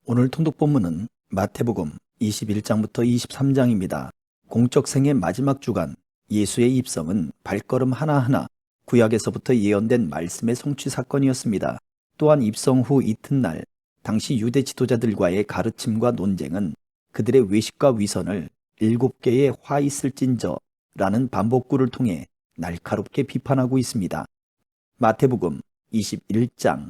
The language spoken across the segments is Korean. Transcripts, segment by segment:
오늘 통독 본문은 마태복음 21장부터 23장입니다. 공적 생의 마지막 주간, 예수의 입성은 발걸음 하나하나 구약에서부터 예언된 말씀의 성취 사건이었습니다. 또한 입성 후 이튿날, 당시 유대 지도자들과의 가르침과 논쟁은 그들의 외식과 위선을 7개의 화 있을진저 라는 반복구를 통해 날카롭게 비판하고 있습니다. 마태복음 21장.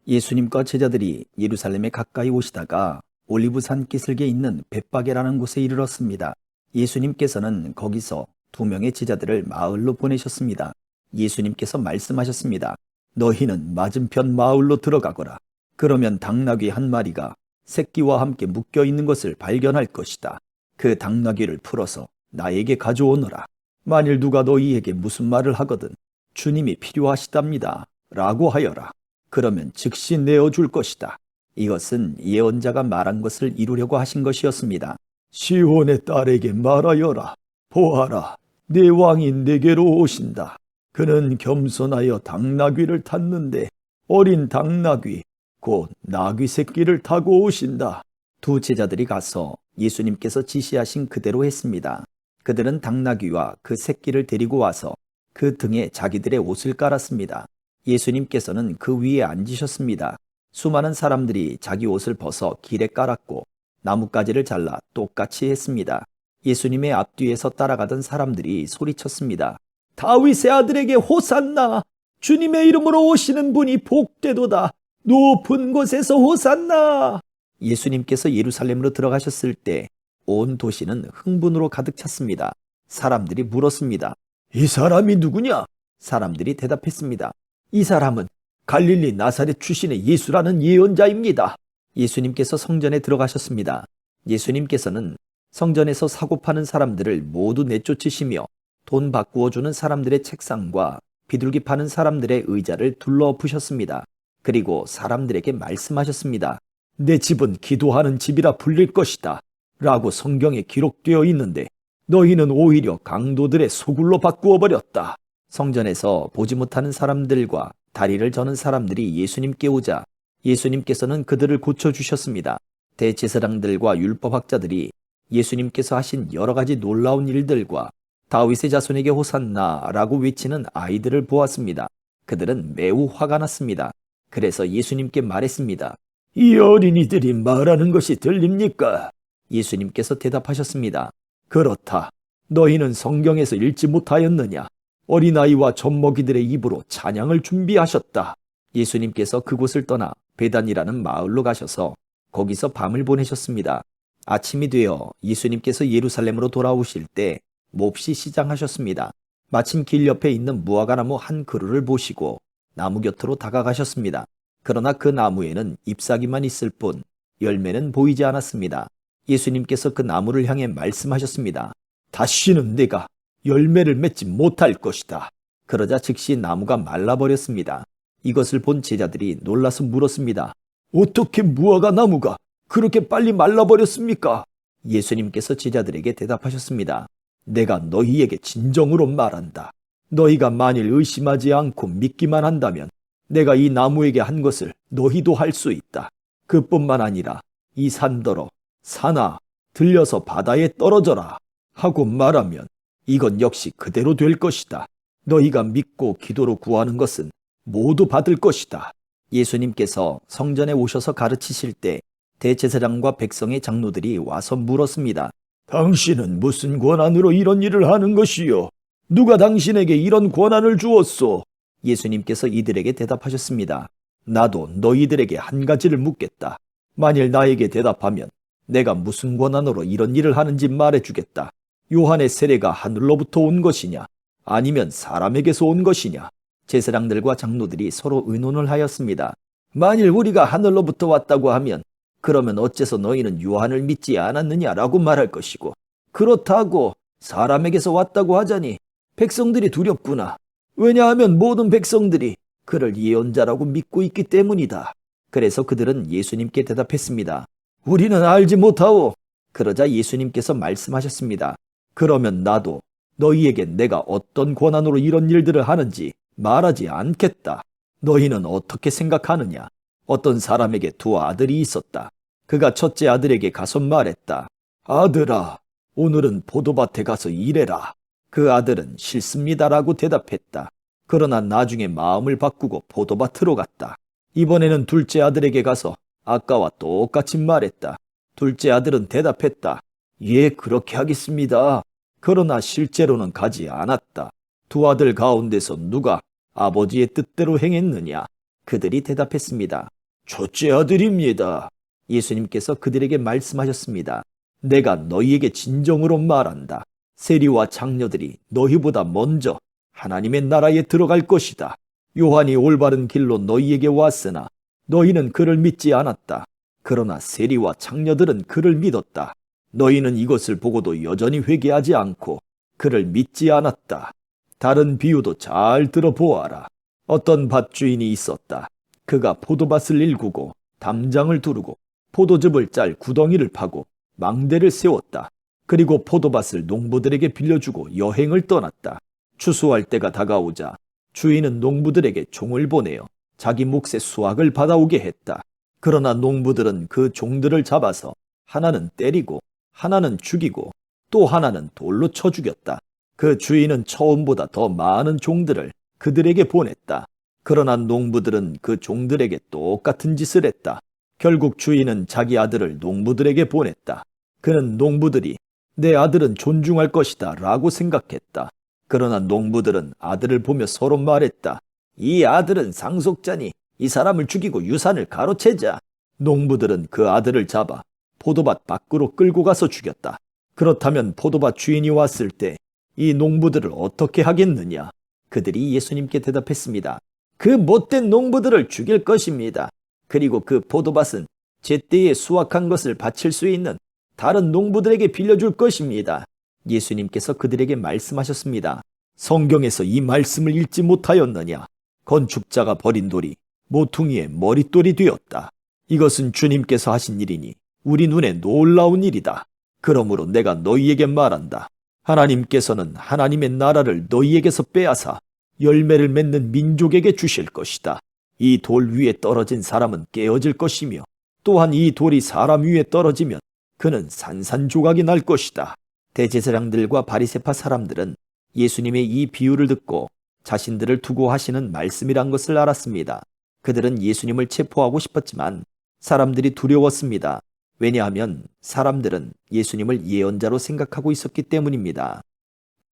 예수님과 제자들이 예루살렘에 가까이 오시다가 올리브산 기슭에 있는 벳바게라는 곳에 이르렀습니다. 예수님께서는 거기서 2명의 제자들을 마을로 보내셨습니다. 예수님께서 말씀하셨습니다. 너희는 맞은편 마을로 들어가거라. 그러면 당나귀 한 마리가 새끼와 함께 묶여 있는 것을 발견할 것이다. 그 당나귀를 풀어서 나에게 가져오너라. 만일 누가 너희에게 무슨 말을 하거든 주님이 필요하시답니다 라고 하여라. 그러면 즉시 내어줄 것이다. 이것은 예언자가 말한 것을 이루려고 하신 것이었습니다. 시온의 딸에게 말하여라. 보아라, 내 왕이 내게로 오신다. 그는 겸손하여 당나귀를 탔는데 어린 당나귀, 곧 나귀 새끼를 타고 오신다. 두 제자들이 가서 예수님께서 지시하신 그대로 했습니다. 그들은 당나귀와 그 새끼를 데리고 와서 그 등에 자기들의 옷을 깔았습니다. 예수님께서는 그 위에 앉으셨습니다. 수많은 사람들이 자기 옷을 벗어 길에 깔았고 나뭇가지를 잘라 똑같이 했습니다. 예수님의 앞뒤에서 따라가던 사람들이 소리쳤습니다. 다윗의 아들에게 호산나! 주님의 이름으로 오시는 분이 복되도다! 높은 곳에서 호산나! 예수님께서 예루살렘으로 들어가셨을 때 온 도시는 흥분으로 가득 찼습니다. 사람들이 물었습니다. 이 사람이 누구냐? 사람들이 대답했습니다. 이 사람은 갈릴리 나사렛 출신의 예수라는 예언자입니다. 예수님께서 성전에 들어가셨습니다. 예수님께서는 성전에서 사고 파는 사람들을 모두 내쫓으시며 돈 바꾸어 주는 사람들의 책상과 비둘기 파는 사람들의 의자를 둘러엎으셨습니다. 그리고 사람들에게 말씀하셨습니다. 내 집은 기도하는 집이라 불릴 것이다 라고 성경에 기록되어 있는데 너희는 오히려 강도들의 소굴로 바꾸어 버렸다. 성전에서 보지 못하는 사람들과 다리를 저는 사람들이 예수님께 오자 예수님께서는 그들을 고쳐주셨습니다. 대제사장들과 율법학자들이 예수님께서 하신 여러 가지 놀라운 일들과 다윗의 자손에게 호산나라고 외치는 아이들을 보았습니다. 그들은 매우 화가 났습니다. 그래서 예수님께 말했습니다. 이 어린이들이 말하는 것이 들립니까? 예수님께서 대답하셨습니다. 그렇다. 너희는 성경에서 읽지 못하였느냐? 어린아이와 젖먹이들의 입으로 찬양을 준비하셨다. 예수님께서 그곳을 떠나 베단이라는 마을로 가셔서 거기서 밤을 보내셨습니다. 아침이 되어 예수님께서 예루살렘으로 돌아오실 때 몹시 시장하셨습니다. 마침 길 옆에 있는 무화과나무 한 그루를 보시고 나무 곁으로 다가가셨습니다. 그러나 그 나무에는 잎사귀만 있을 뿐 열매는 보이지 않았습니다. 예수님께서 그 나무를 향해 말씀하셨습니다. 다시는 내가 열매를 맺지 못할 것이다. 그러자 즉시 나무가 말라버렸습니다. 이것을 본 제자들이 놀라서 물었습니다. 어떻게 무화과 나무가 그렇게 빨리 말라버렸습니까? 예수님께서 제자들에게 대답하셨습니다. 내가 너희에게 진정으로 말한다. 너희가 만일 의심하지 않고 믿기만 한다면 내가 이 나무에게 한 것을 너희도 할 수 있다. 그뿐만 아니라 이 산더러 산아 들려서 바다에 떨어져라 하고 말하면 이건 역시 그대로 될 것이다. 너희가 믿고 기도로 구하는 것은 모두 받을 것이다. 예수님께서 성전에 오셔서 가르치실 때 대제사장과 백성의 장로들이 와서 물었습니다. 당신은 무슨 권한으로 이런 일을 하는 것이요? 누가 당신에게 이런 권한을 주었소? 예수님께서 이들에게 대답하셨습니다. 나도 너희들에게 한 가지를 묻겠다. 만일 나에게 대답하면 내가 무슨 권한으로 이런 일을 하는지 말해주겠다. 요한의 세례가 하늘로부터 온 것이냐? 아니면 사람에게서 온 것이냐? 제사장들과 장로들이 서로 의논을 하였습니다. 만일 우리가 하늘로부터 왔다고 하면 그러면 어째서 너희는 요한을 믿지 않았느냐라고 말할 것이고 그렇다고 사람에게서 왔다고 하자니 백성들이 두렵구나. 왜냐하면 모든 백성들이 그를 예언자라고 믿고 있기 때문이다. 그래서 그들은 예수님께 대답했습니다. 우리는 알지 못하오. 그러자 예수님께서 말씀하셨습니다. 그러면 나도 너희에게 내가 어떤 권한으로 이런 일들을 하는지 말하지 않겠다. 너희는 어떻게 생각하느냐? 어떤 사람에게 두 아들이 있었다. 그가 첫째 아들에게 가서 말했다. 아들아, 오늘은 포도밭에 가서 일해라. 그 아들은 싫습니다라고 대답했다. 그러나 나중에 마음을 바꾸고 포도밭으로 갔다. 이번에는 둘째 아들에게 가서 아까와 똑같이 말했다. 둘째 아들은 대답했다. 예, 그렇게 하겠습니다. 그러나 실제로는 가지 않았다. 두 아들 가운데서 누가 아버지의 뜻대로 행했느냐? 그들이 대답했습니다. 첫째 아들입니다. 예수님께서 그들에게 말씀하셨습니다. 내가 너희에게 진정으로 말한다. 세리와 장녀들이 너희보다 먼저 하나님의 나라에 들어갈 것이다. 요한이 올바른 길로 너희에게 왔으나 너희는 그를 믿지 않았다. 그러나 세리와 장녀들은 그를 믿었다. 너희는 이것을 보고도 여전히 회개하지 않고 그를 믿지 않았다. 다른 비유도 잘 들어보아라. 어떤 밭주인이 있었다. 그가 포도밭을 일구고 담장을 두르고 포도즙을 짤 구덩이를 파고 망대를 세웠다. 그리고 포도밭을 농부들에게 빌려주고 여행을 떠났다. 추수할 때가 다가오자 주인은 농부들에게 종을 보내어 자기 몫의 수확을 받아오게 했다. 그러나 농부들은 그 종들을 잡아서 하나는 때리고 하나는 죽이고 또 하나는 돌로 쳐 죽였다. 그 주인은 처음보다 더 많은 종들을 그들에게 보냈다. 그러나 농부들은 그 종들에게 똑같은 짓을 했다. 결국 주인은 자기 아들을 농부들에게 보냈다. 그는 농부들이 내 아들은 존중할 것이다 라고 생각했다. 그러나 농부들은 아들을 보며 서로 말했다. 이 아들은 상속자니 이 사람을 죽이고 유산을 가로채자. 농부들은 그 아들을 잡아 포도밭 밖으로 끌고 가서 죽였다. 그렇다면 포도밭 주인이 왔을 때 이 농부들을 어떻게 하겠느냐? 그들이 예수님께 대답했습니다. 그 못된 농부들을 죽일 것입니다. 그리고 그 포도밭은 제때에 수확한 것을 바칠 수 있는 다른 농부들에게 빌려줄 것입니다. 예수님께서 그들에게 말씀하셨습니다. 성경에서 이 말씀을 읽지 못하였느냐? 건축자가 버린 돌이 모퉁이의 머릿돌이 되었다. 이것은 주님께서 하신 일이니 우리 눈에 놀라운 일이다. 그러므로 내가 너희에게 말한다. 하나님께서는 하나님의 나라를 너희에게서 빼앗아 열매를 맺는 민족에게 주실 것이다. 이 돌 위에 떨어진 사람은 깨어질 것이며 또한 이 돌이 사람 위에 떨어지면 그는 산산조각이 날 것이다. 대제사장들과 바리새파 사람들은 예수님의 이 비유를 듣고 자신들을 두고 하시는 말씀이란 것을 알았습니다. 그들은 예수님을 체포하고 싶었지만 사람들이 두려웠습니다. 왜냐하면 사람들은 예수님을 예언자로 생각하고 있었기 때문입니다.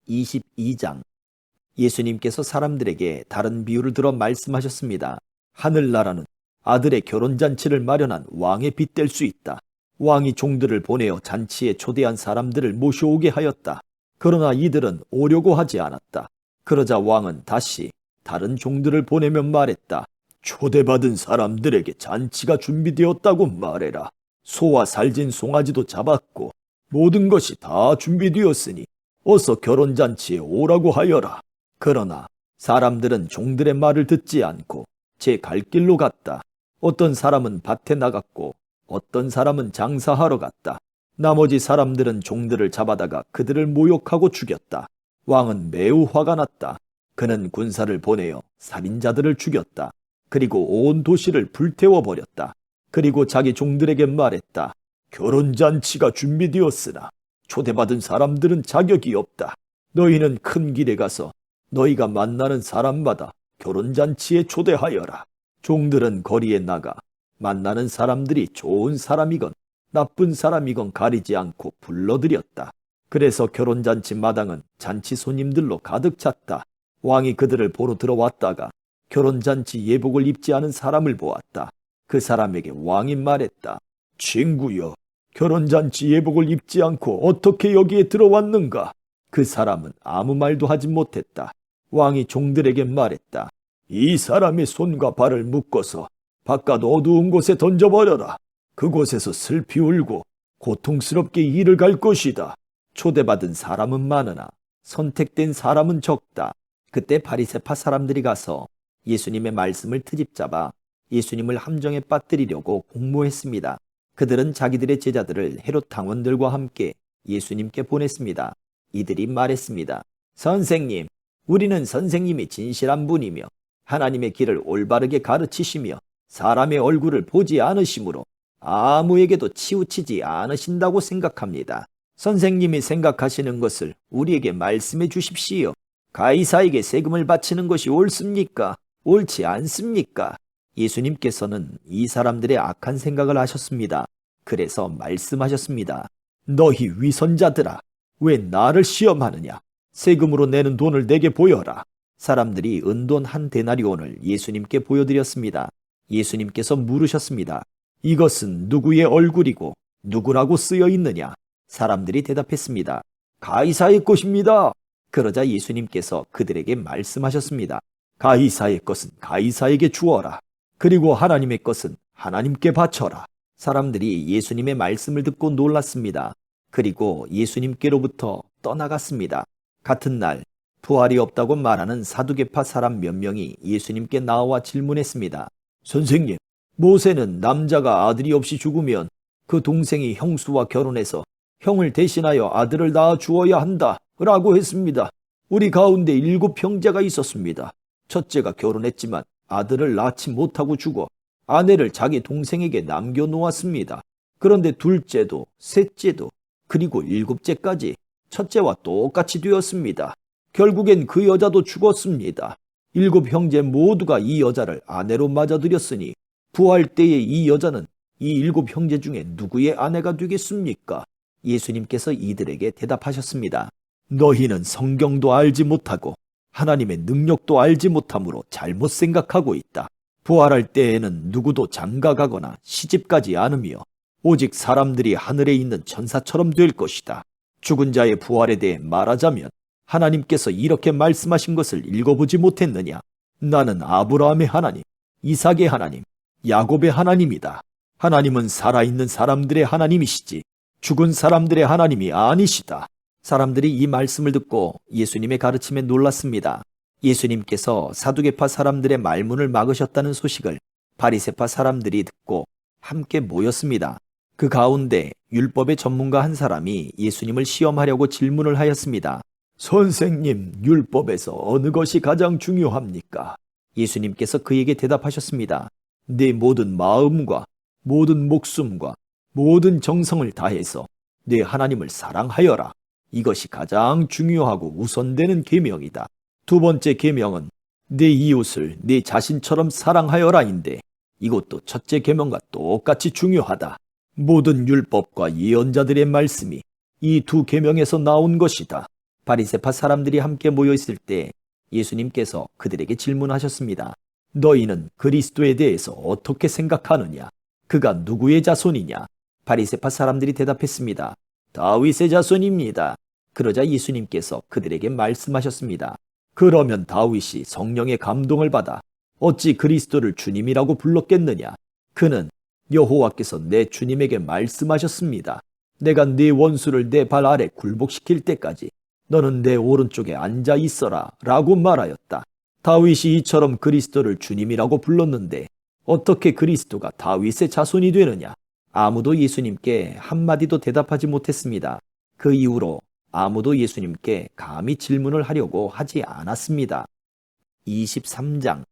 22장. 예수님께서 사람들에게 다른 비유를 들어 말씀하셨습니다. 하늘나라는 아들의 결혼잔치를 마련한 왕에 빗댈 수 있다. 왕이 종들을 보내어 잔치에 초대한 사람들을 모셔오게 하였다. 그러나 이들은 오려고 하지 않았다. 그러자 왕은 다시 다른 종들을 보내며 말했다. 초대받은 사람들에게 잔치가 준비되었다고 말해라. 소와 살진 송아지도 잡았고 모든 것이 다 준비되었으니 어서 결혼잔치에 오라고 하여라. 그러나 사람들은 종들의 말을 듣지 않고 제 갈 길로 갔다. 어떤 사람은 밭에 나갔고 어떤 사람은 장사하러 갔다. 나머지 사람들은 종들을 잡아다가 그들을 모욕하고 죽였다. 왕은 매우 화가 났다. 그는 군사를 보내어 살인자들을 죽였다. 그리고 온 도시를 불태워버렸다. 그리고 자기 종들에게 말했다. 결혼잔치가 준비되었으나 초대받은 사람들은 자격이 없다. 너희는 큰 길에 가서 너희가 만나는 사람마다 결혼잔치에 초대하여라. 종들은 거리에 나가 만나는 사람들이 좋은 사람이건 나쁜 사람이건 가리지 않고 불러들였다. 그래서 결혼잔치 마당은 잔치 손님들로 가득 찼다. 왕이 그들을 보러 들어왔다가 결혼잔치 예복을 입지 않은 사람을 보았다. 그 사람에게 왕이 말했다. 친구여, 결혼잔치 예복을 입지 않고 어떻게 여기에 들어왔는가? 그 사람은 아무 말도 하지 못했다. 왕이 종들에게 말했다. 이 사람의 손과 발을 묶어서 바깥 어두운 곳에 던져버려라. 그곳에서 슬피 울고 고통스럽게 일을 갈 것이다. 초대받은 사람은 많으나 선택된 사람은 적다. 그때 바리새파 사람들이 가서 예수님의 말씀을 트집잡아 예수님을 함정에 빠뜨리려고 공모했습니다. 그들은 자기들의 제자들을 헤롯 당원들과 함께 예수님께 보냈습니다. 이들이 말했습니다. 선생님, 우리는 선생님이 진실한 분이며 하나님의 길을 올바르게 가르치시며 사람의 얼굴을 보지 않으시므로 아무에게도 치우치지 않으신다고 생각합니다. 선생님이 생각하시는 것을 우리에게 말씀해 주십시오. 가이사에게 세금을 바치는 것이 옳습니까? 옳지 않습니까? 예수님께서는 이 사람들의 악한 생각을 아셨습니다. 그래서 말씀하셨습니다. 너희 위선자들아, 왜 나를 시험하느냐? 세금으로 내는 돈을 내게 보여라. 사람들이 은돈 한 데나리온을 예수님께 보여드렸습니다. 예수님께서 물으셨습니다. 이것은 누구의 얼굴이고 누구라고 쓰여 있느냐? 사람들이 대답했습니다. 가이사의 것입니다. 그러자 예수님께서 그들에게 말씀하셨습니다. 가이사의 것은 가이사에게 주어라. 그리고 하나님의 것은 하나님께 바쳐라. 사람들이 예수님의 말씀을 듣고 놀랐습니다. 그리고 예수님께로부터 떠나갔습니다. 같은 날 부활이 없다고 말하는 사두개파 사람 몇 명이 예수님께 나와 질문했습니다. 선생님, 모세는 남자가 아들이 없이 죽으면 그 동생이 형수와 결혼해서 형을 대신하여 아들을 낳아 주어야 한다 라고 했습니다. 우리 가운데 7 형제가 있었습니다. 첫째가 결혼했지만 아들을 낳지 못하고 죽어 아내를 자기 동생에게 남겨놓았습니다. 그런데 둘째도 셋째도 그리고 7째까지 첫째와 똑같이 되었습니다. 결국엔 그 여자도 죽었습니다. 7 형제 모두가 이 여자를 아내로 맞아들였으니 부활 때에 이 여자는 이 7 형제 중에 누구의 아내가 되겠습니까? 예수님께서 이들에게 대답하셨습니다. 너희는 성경도 알지 못하고 하나님의 능력도 알지 못함으로 잘못 생각하고 있다. 부활할 때에는 누구도 장가가거나 시집가지 않으며 오직 사람들이 하늘에 있는 천사처럼 될 것이다. 죽은 자의 부활에 대해 말하자면 하나님께서 이렇게 말씀하신 것을 읽어보지 못했느냐? 나는 아브라함의 하나님, 이삭의 하나님, 야곱의 하나님이다. 하나님은 살아있는 사람들의 하나님이시지 죽은 사람들의 하나님이 아니시다. 사람들이 이 말씀을 듣고 예수님의 가르침에 놀랐습니다. 예수님께서 사두개파 사람들의 말문을 막으셨다는 소식을 바리새파 사람들이 듣고 함께 모였습니다. 그 가운데 율법의 전문가 한 사람이 예수님을 시험하려고 질문을 하였습니다. 선생님, 율법에서 어느 것이 가장 중요합니까? 예수님께서 그에게 대답하셨습니다. 내 모든 마음과 모든 목숨과 모든 정성을 다해서 내 하나님을 사랑하여라. 이것이 가장 중요하고 우선되는 계명이다. 두 번째 계명은 내 이웃을 내 자신처럼 사랑하여라인데 이것도 첫째 계명과 똑같이 중요하다. 모든 율법과 예언자들의 말씀이 이 두 계명에서 나온 것이다. 바리새파 사람들이 함께 모여 있을 때 예수님께서 그들에게 질문하셨습니다. 너희는 그리스도에 대해서 어떻게 생각하느냐? 그가 누구의 자손이냐? 바리새파 사람들이 대답했습니다. 다윗의 자손입니다. 그러자 예수님께서 그들에게 말씀하셨습니다. 그러면 다윗이 성령의 감동을 받아 어찌 그리스도를 주님이라고 불렀겠느냐? 그는 여호와께서 내 주님에게 말씀하셨습니다. 내가 네 원수를 내 발 아래 굴복시킬 때까지 너는 내 오른쪽에 앉아 있어라 라고 말하였다. 다윗이 이처럼 그리스도를 주님이라고 불렀는데 어떻게 그리스도가 다윗의 자손이 되느냐? 아무도 예수님께 한마디도 대답하지 못했습니다. 그 이후로 아무도 예수님께 감히 질문을 하려고 하지 않았습니다. 23장.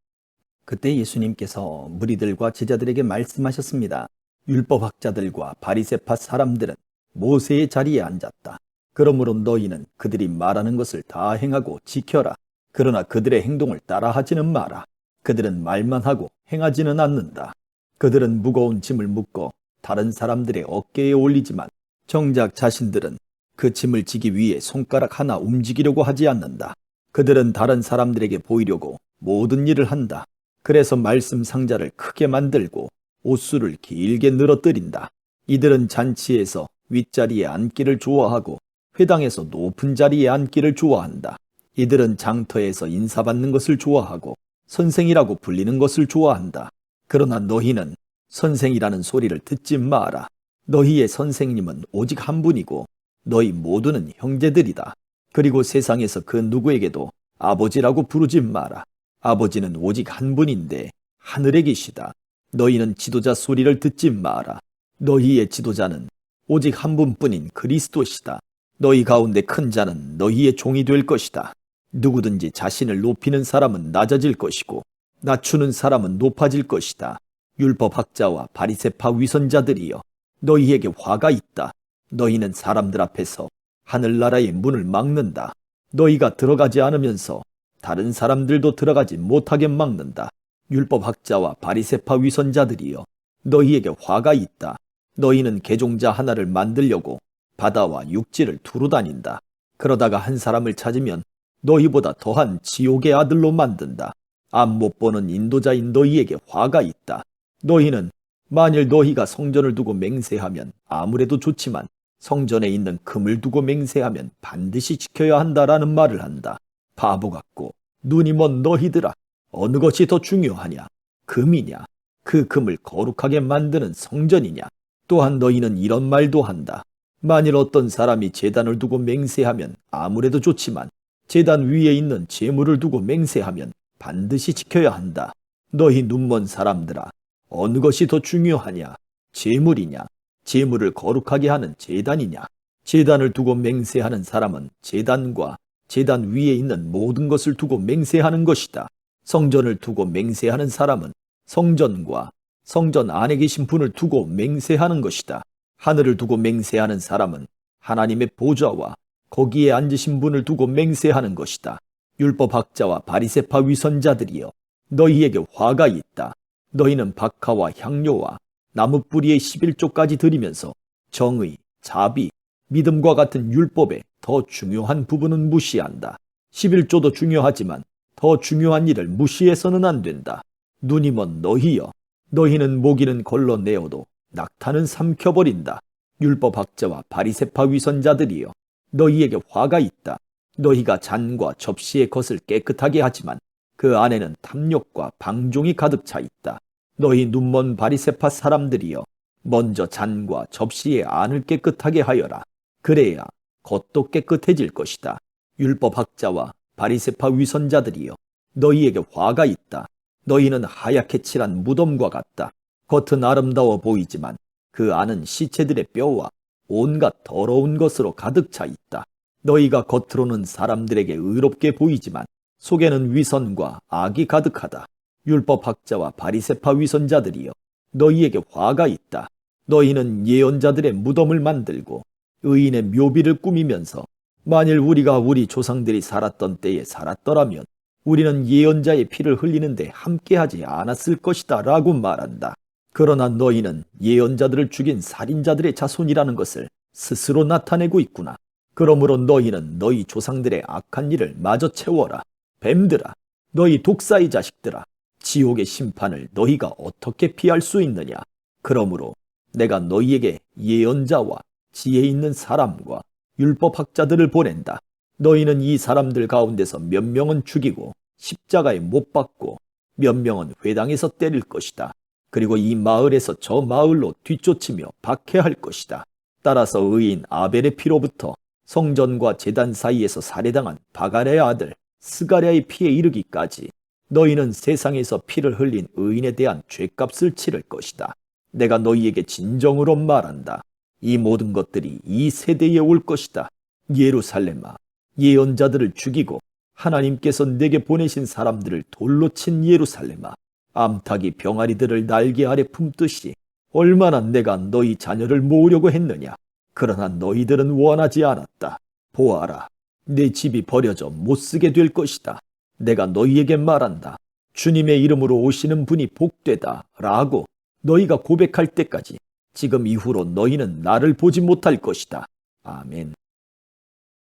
그때 예수님께서 무리들과 제자들에게 말씀하셨습니다. 율법학자들과 바리새파 사람들은 모세의 자리에 앉았다. 그러므로 너희는 그들이 말하는 것을 다 행하고 지켜라. 그러나 그들의 행동을 따라하지는 마라. 그들은 말만 하고 행하지는 않는다. 그들은 무거운 짐을 묶어 다른 사람들의 어깨에 올리지만 정작 자신들은 그 짐을 지기 위해 손가락 하나 움직이려고 하지 않는다. 그들은 다른 사람들에게 보이려고 모든 일을 한다. 그래서 말씀 상자를 크게 만들고 옷수를 길게 늘어뜨린다. 이들은 잔치에서 윗자리에 앉기를 좋아하고 회당에서 높은 자리에 앉기를 좋아한다. 이들은 장터에서 인사받는 것을 좋아하고 선생이라고 불리는 것을 좋아한다. 그러나 너희는 선생이라는 소리를 듣지 마라. 너희의 선생님은 오직 한 분이고 너희 모두는 형제들이다. 그리고 세상에서 그 누구에게도 아버지라고 부르지 마라. 아버지는 오직 한 분인데 하늘에 계시다. 너희는 지도자 소리를 듣지 마라. 너희의 지도자는 오직 한 분뿐인 그리스도시다. 너희 가운데 큰 자는 너희의 종이 될 것이다. 누구든지 자신을 높이는 사람은 낮아질 것이고 낮추는 사람은 높아질 것이다. 율법학자와 바리새파 위선자들이여, 너희에게 화가 있다. 너희는 사람들 앞에서 하늘나라의 문을 막는다. 너희가 들어가지 않으면서 다른 사람들도 들어가지 못하게 막는다. 율법학자와 바리새파 위선자들이여, 너희에게 화가 있다. 너희는 개종자 하나를 만들려고 바다와 육지를 두루 다닌다. 그러다가 한 사람을 찾으면 너희보다 더한 지옥의 아들로 만든다. 앞 못 보는 인도자인 너희에게 화가 있다. 너희는 만일 너희가 성전을 두고 맹세하면 아무래도 좋지만 성전에 있는 금을 두고 맹세하면 반드시 지켜야 한다라는 말을 한다. 바보 같고 눈이 먼 너희들아, 어느 것이 더 중요하냐? 금이냐? 그 금을 거룩하게 만드는 성전이냐? 또한 너희는 이런 말도 한다. 만일 어떤 사람이 제단을 두고 맹세하면 아무래도 좋지만 제단 위에 있는 제물을 두고 맹세하면 반드시 지켜야 한다. 너희 눈먼 사람들아, 어느 것이 더 중요하냐? 제물이냐? 제물을 거룩하게 하는 제단이냐? 제단을 두고 맹세하는 사람은 제단과 제단 위에 있는 모든 것을 두고 맹세하는 것이다. 성전을 두고 맹세하는 사람은 성전과 성전 안에 계신 분을 두고 맹세하는 것이다. 하늘을 두고 맹세하는 사람은 하나님의 보좌와 거기에 앉으신 분을 두고 맹세하는 것이다. 율법학자와 바리새파 위선자들이여, 너희에게 화가 있다. 너희는 박하와 향료와 나무뿌리의 11조까지 드리면서 정의, 자비, 믿음과 같은 율법의 더 중요한 부분은 무시한다. 11조도 중요하지만 더 중요한 일을 무시해서는 안 된다. 눈이 먼 너희여, 너희는 모기는 걸러내어도 낙타는 삼켜버린다. 율법학자와 바리새파 위선자들이여, 너희에게 화가 있다. 너희가 잔과 접시의 것을 깨끗하게 하지만 그 안에는 탐욕과 방종이 가득 차 있다. 너희 눈먼 바리새파 사람들이여, 먼저 잔과 접시의 안을 깨끗하게 하여라. 그래야 겉도 깨끗해질 것이다. 율법학자와 바리새파 위선자들이여, 너희에게 화가 있다. 너희는 하얗게 칠한 무덤과 같다. 겉은 아름다워 보이지만 그 안은 시체들의 뼈와 온갖 더러운 것으로 가득 차 있다. 너희가 겉으로는 사람들에게 의롭게 보이지만 속에는 위선과 악이 가득하다. 율법학자와 바리새파 위선자들이여, 너희에게 화가 있다. 너희는 예언자들의 무덤을 만들고 의인의 묘비를 꾸미면서 만일 우리가 우리 조상들이 살았던 때에 살았더라면 우리는 예언자의 피를 흘리는데 함께하지 않았을 것이다 라고 말한다. 그러나 너희는 예언자들을 죽인 살인자들의 자손이라는 것을 스스로 나타내고 있구나. 그러므로 너희는 너희 조상들의 악한 일을 마저 채워라. 뱀들아, 너희 독사의 자식들아, 지옥의 심판을 너희가 어떻게 피할 수 있느냐? 그러므로 내가 너희에게 예언자와 지혜 있는 사람과 율법학자들을 보낸다. 너희는 이 사람들 가운데서 몇 명은 죽이고 십자가에 못 박고 몇 명은 회당에서 때릴 것이다. 그리고 이 마을에서 저 마을로 뒤쫓으며 박해할 것이다. 따라서 의인 아벨의 피로부터 성전과 제단 사이에서 살해당한 바갈의 아들 스가랴의 피에 이르기까지 너희는 세상에서 피를 흘린 의인에 대한 죗값을 치를 것이다. 내가 너희에게 진정으로 말한다. 이 모든 것들이 이 세대에 올 것이다. 예루살렘아, 예언자들을 죽이고 하나님께서 내게 보내신 사람들을 돌로 친 예루살렘아, 암탉이 병아리들을 날개 아래 품듯이 얼마나 내가 너희 자녀를 모으려고 했느냐. 그러나 너희들은 원하지 않았다. 보아라, 내 집이 버려져 못쓰게 될 것이다. 내가 너희에게 말한다. 주님의 이름으로 오시는 분이 복되다 라고 너희가 고백할 때까지 지금 이후로 너희는 나를 보지 못할 것이다. 아멘.